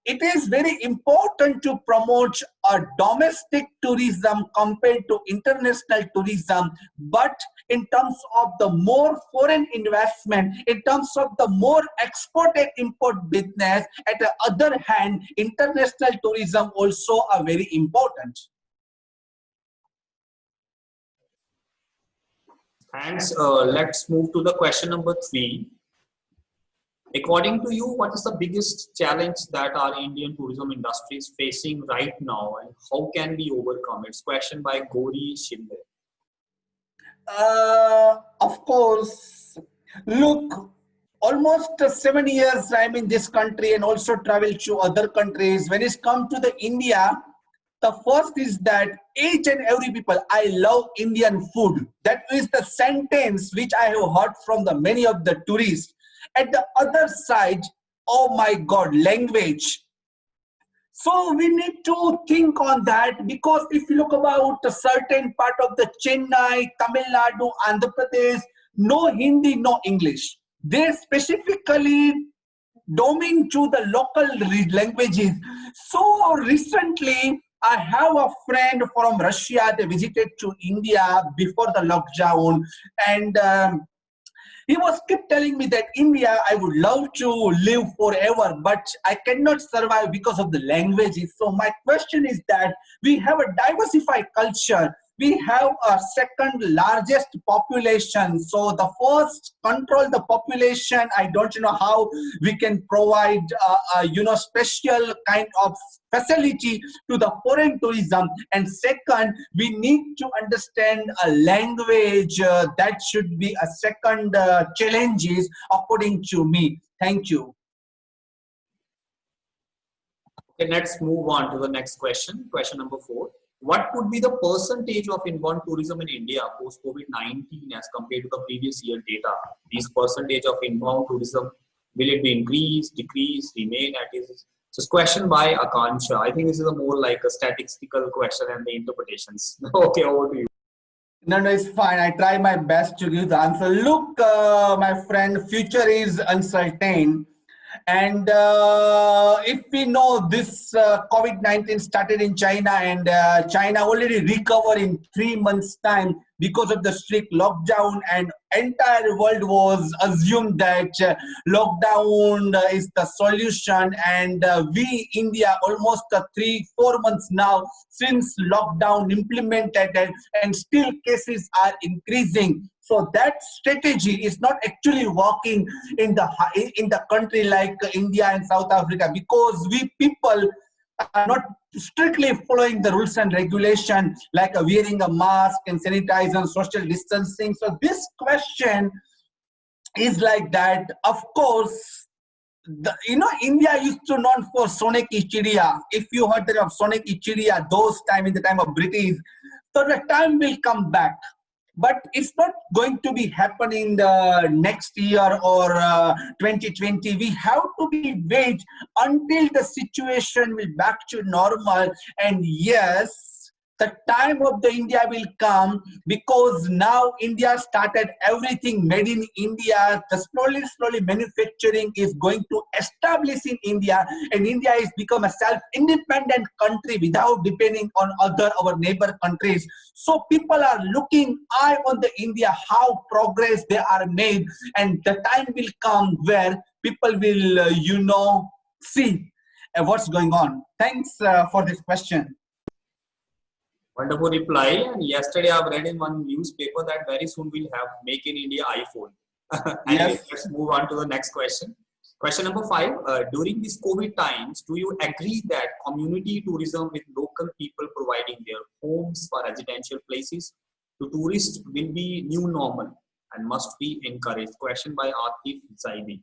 it is very important to promote a domestic tourism compared to international tourism, but in terms of the more foreign investment, in terms of the more export and import business, at the other hand, international tourism also are very important. Thanks. Let's move to the question number 3. According to you, what is the biggest challenge that our Indian tourism industry is facing right now, and how can we overcome it? It's question by Gauri Shinde. Of course, look, almost 7 years I'm in this country and also travel to other countries. When it's come to the India, the first is that each and every people, I love Indian food. That is the sentence which I have heard from the many of the tourists. At the other side, oh my God, language. So we need to think on that, because if you look about a certain part of the Chennai, Tamil Nadu, Andhra Pradesh, no Hindi, no English. They specifically domain to the local languages. So recently, I have a friend from Russia. They visited to India before the lockdown, and he was kept telling me that India, I would love to live forever, but I cannot survive because of the languages. So my question is that we have a diversified culture. We have a second largest population. So the first, control the population. I don't know how we can provide, special kind of facility to the foreign tourism. And second, we need to understand a language. That should be a second challenges according to me. Thank you. Okay, let's move on to the next question. Question number 4. What would be the percentage of inbound tourism in India post COVID-19 as compared to the previous year data? These percentage of inbound tourism, will it be increase, decrease, remain at its? So it's question by Akansha. I think this is a more like a statistical question and the interpretations. Okay, over to you. No, it's fine. I try my best to give the answer. Look, my friend, future is uncertain. And if we know this COVID-19 started in China, and China already recovered in 3 months' time, because of the strict lockdown, and entire world was assumed that lockdown is the solution. And we India almost 3-4 months now since lockdown implemented, and still cases are increasing. So that strategy is not actually working in the country like India and South Africa, because we people are not strictly following the rules and regulation, like wearing a mask and sanitizer, social distancing. So this question is like that. Of course, India used to known for Sone Ki Chidiya. If you heard of Sone Ki Chidiya, those time in the time of British, so the time will come back. But it's not going to be happening the next year or 2020. We have to be wait until the situation will back to normal. And yes, the time of the India will come, because now India started everything made in India. The slowly manufacturing is going to establish in India, and India is become a self-independent country without depending on our neighbor countries. So people are looking eye on the India, how progress they are made, and the time will come where people will see what's going on. Thanks for this question. Wonderful reply. And yesterday I've read in one newspaper that very soon we'll have Make in India iPhone. Anyway, Yes. let's move on to the next question. Question number 5. During these COVID times, do you agree that community tourism with local people providing their homes for residential places to tourists will be new normal and must be encouraged? Question by Atif Zaidi.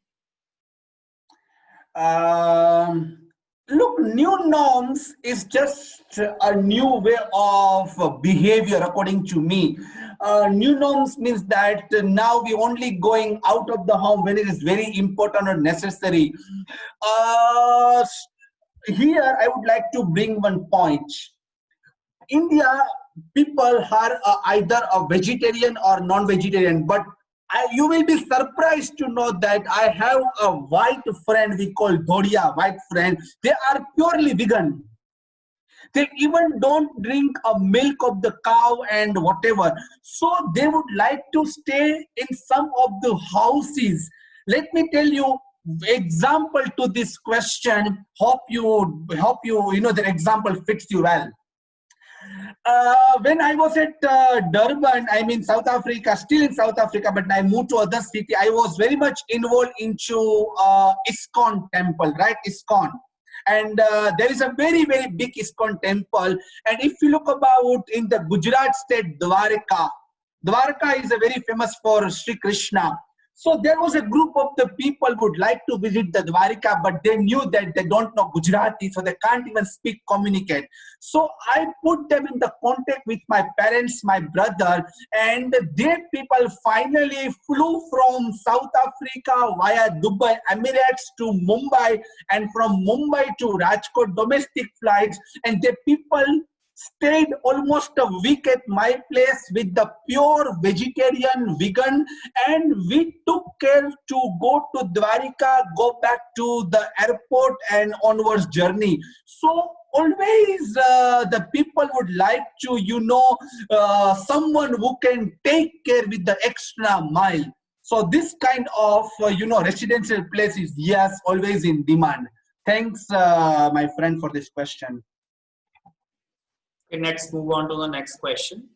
Look, new norms is just a new way of behavior, according to me. New norms means that now we only going out of the home when it is very important or necessary. Here, I would like to bring one point. India people are either a vegetarian or non-vegetarian, but you will be surprised to know that I have a white friend we call Dhodia, white friend. They are purely vegan. They even don't drink a milk of the cow and whatever. So they would like to stay in some of the houses. Let me tell you example to this question. Hope you the example fits you well. When I was at Durban, I mean South Africa, still in South Africa, but I moved to other city. I was very much involved into ISKCON temple, right? ISKCON. And there is a very big ISKCON temple. And if you look about in the Gujarat state, Dwarka is a very famous for Sri Krishna. So there was a group of the people who would like to visit the Dwarka, but they knew that they don't know Gujarati, so they can't even communicate. So I put them in the contact with my parents, my brother, and they people finally flew from South Africa via Dubai Emirates to Mumbai, and from Mumbai to Rajkot domestic flights, and the people stayed almost a week at my place with the pure vegetarian vegan, and we took care to go to Dwarika, go back to the airport and onwards journey. So always the people would like to someone who can take care with the extra mile. So this kind of residential place is, yes, always in demand. Thanks my friend for this question. Okay, next move on to the next question.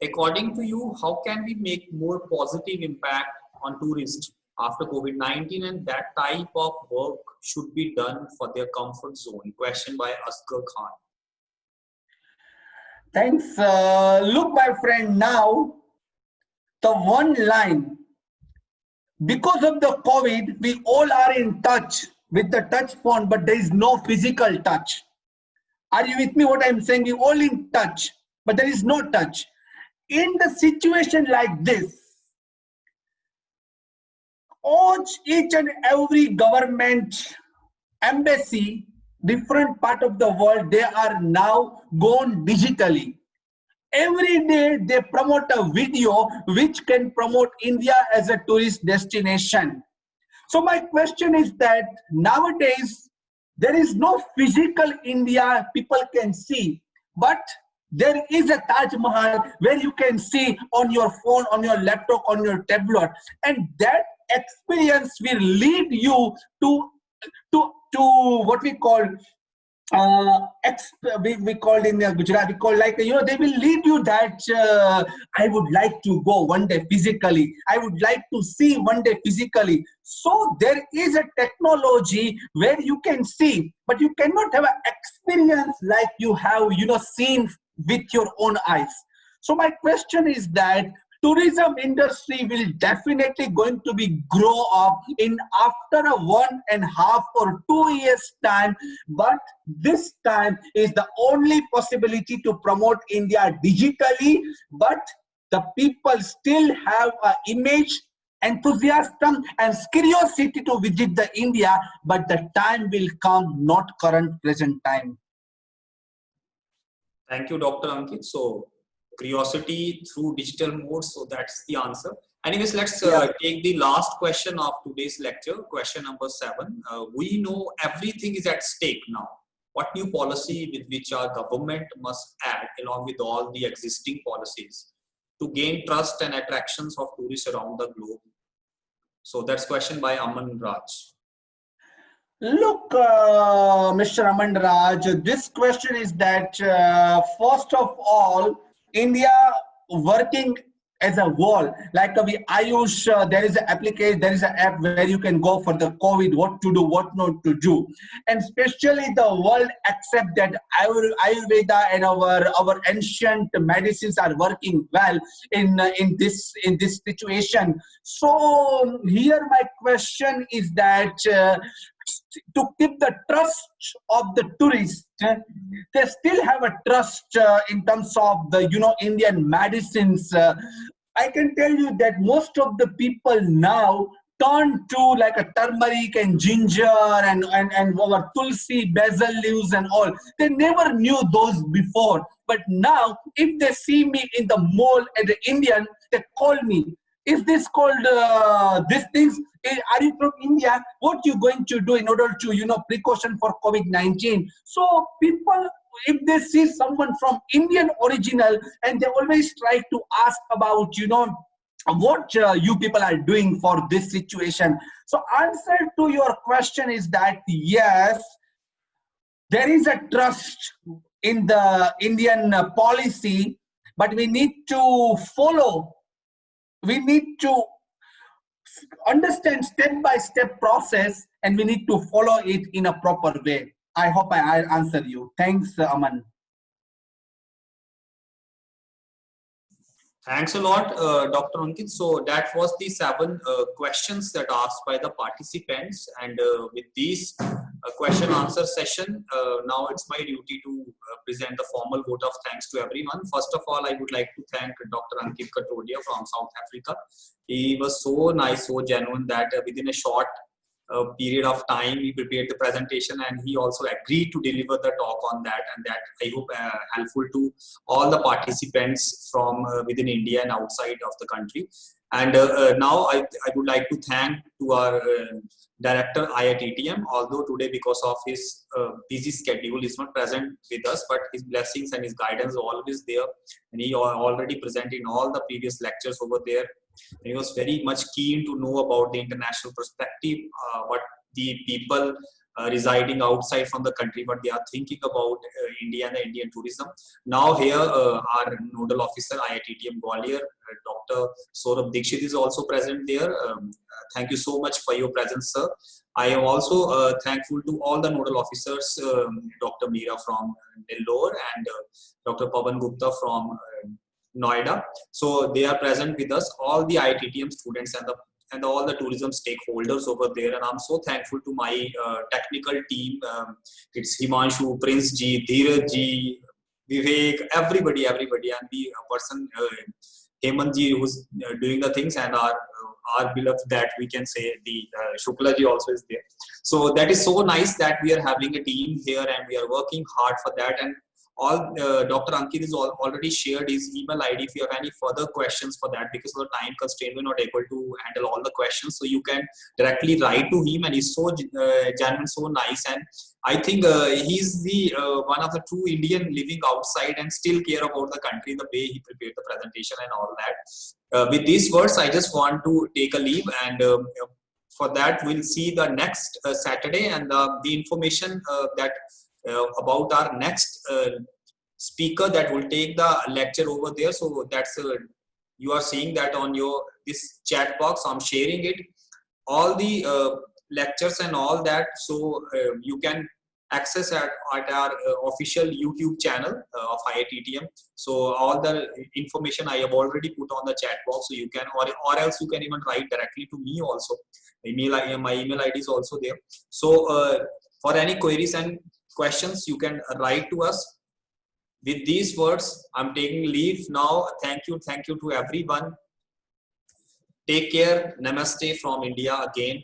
According to you, how can we make more positive impact on tourists after COVID-19, and that type of work should be done for their comfort zone? Question by Asghar Khan. Thanks. Look, my friend, now the one line, because of the COVID, we all are in touch with the touch phone, but there is no physical touch. Are you with me what I'm saying? We're all in touch, but there is no touch. In the situation like this, each and every government, embassy, different part of the world, they are now gone digitally. Every day they promote a video which can promote India as a tourist destination. So my question is that nowadays, there is no physical India people can see, but There is a Taj Mahal where you can see on your phone, on your laptop, on your tablet, and that experience will lead you to what we call we called in Gujarat, we call like, they will lead you that I would like to go one day physically. I would like to see one day physically. So there is a technology where you can see, but you cannot have an experience like you have, seen with your own eyes. So my question is that tourism industry will definitely going to be grow up in after a 1.5 or 2 years time, but this time is the only possibility to promote India digitally, but the people still have an image, enthusiasm and curiosity to visit the India, but the time will come, not current present time. Thank you, Dr. Ankit. So curiosity through digital mode. So that's the answer. Anyways, let's take the last question of today's lecture, question number 7. We know everything is at stake now. What new policy with which our government must add along with all the existing policies to gain trust and attractions of tourists around the globe? So that's question by Aman Raj. Look, Mr. Aman Raj, this question is that first of all, India working as a wall, like we Ayush, there is an application, there is an app where you can go for the COVID, what to do, what not to do, and especially the world accept that Ayurveda and our ancient medicines are working well in this situation. So here my question is that to keep the trust of the tourists, they still have a trust in terms of the Indian medicines. I can tell you that most of the people now turn to like a turmeric and ginger and our tulsi, basil leaves and all. They never knew those before, but now if they see me in the mall at the Indian, they call me. Is this called these things? Are you from India? What you going to do in order to precaution for COVID-19? So people, if they see someone from Indian original, and they always try to ask about what you people are doing for this situation. So answer to your question is that yes, there is a trust in the Indian policy, but we need to follow. We need to understand step-by-step process, and we need to follow it in a proper way. I hope I answered you. Thanks, Aman. Thanks a lot, Dr. Ankit. So that was the 7 questions that asked by the participants, and with these question answer session, now it's my duty to present the formal vote of thanks to everyone. First of all, I would like to thank Dr. Ankit Katodia from South Africa. He was so nice, so genuine that within a short period of time he prepared the presentation, and he also agreed to deliver the talk on that, and that I hope helpful to all the participants from within India and outside of the country. And now I would like to thank to our director IITTM, although today because of his busy schedule is not present with us, but his blessings and his guidance are always there, and he already present in all the previous lectures over there. And he was very much keen to know about the international perspective, what the people residing outside from the country, what they are thinking about India and the Indian tourism. Now here our nodal officer IITTM Gwalior, Dr. Saurabh Dikshit is also present there. Thank you so much for your presence, sir. I am also thankful to all the nodal officers, Dr. Meera from Nellore and Dr. Pavan Gupta from Noida. So they are present with us, all the IITTM students and all the tourism stakeholders over there. And I'm so thankful to my technical team. It's Himanshu, Prince Ji, Dheeraj Ji, Vivek, everybody, and the person Hemant Ji who's doing the things, and our beloved, that we can say, the Shukla Ji also is there. So that is so nice that we are having a team here and we are working hard for that. And Dr. Ankit is already shared his email ID if you have any further questions for that. Because of the time constraint, we're not able to handle all the questions, so you can directly write to him, and he's so genuine, so nice, and I think he's the one of the true Indian living outside and still care about the country, the way he prepared the presentation and all that. With these words, I just want to take a leave, and for that we'll see the next Saturday, and the information that about our next speaker that will take the lecture over there. So that's you are seeing that on your this chat box. I'm sharing it, all the lectures and all that, so you can access at our official YouTube channel of IITTM. So all the information I have already put on the chat box, so you can, or else you can even write directly to me also. My email ID is also there. So for any queries and questions, you can write to us. With these words, I'm taking leave now. Thank you to everyone. Take care. Namaste from India again.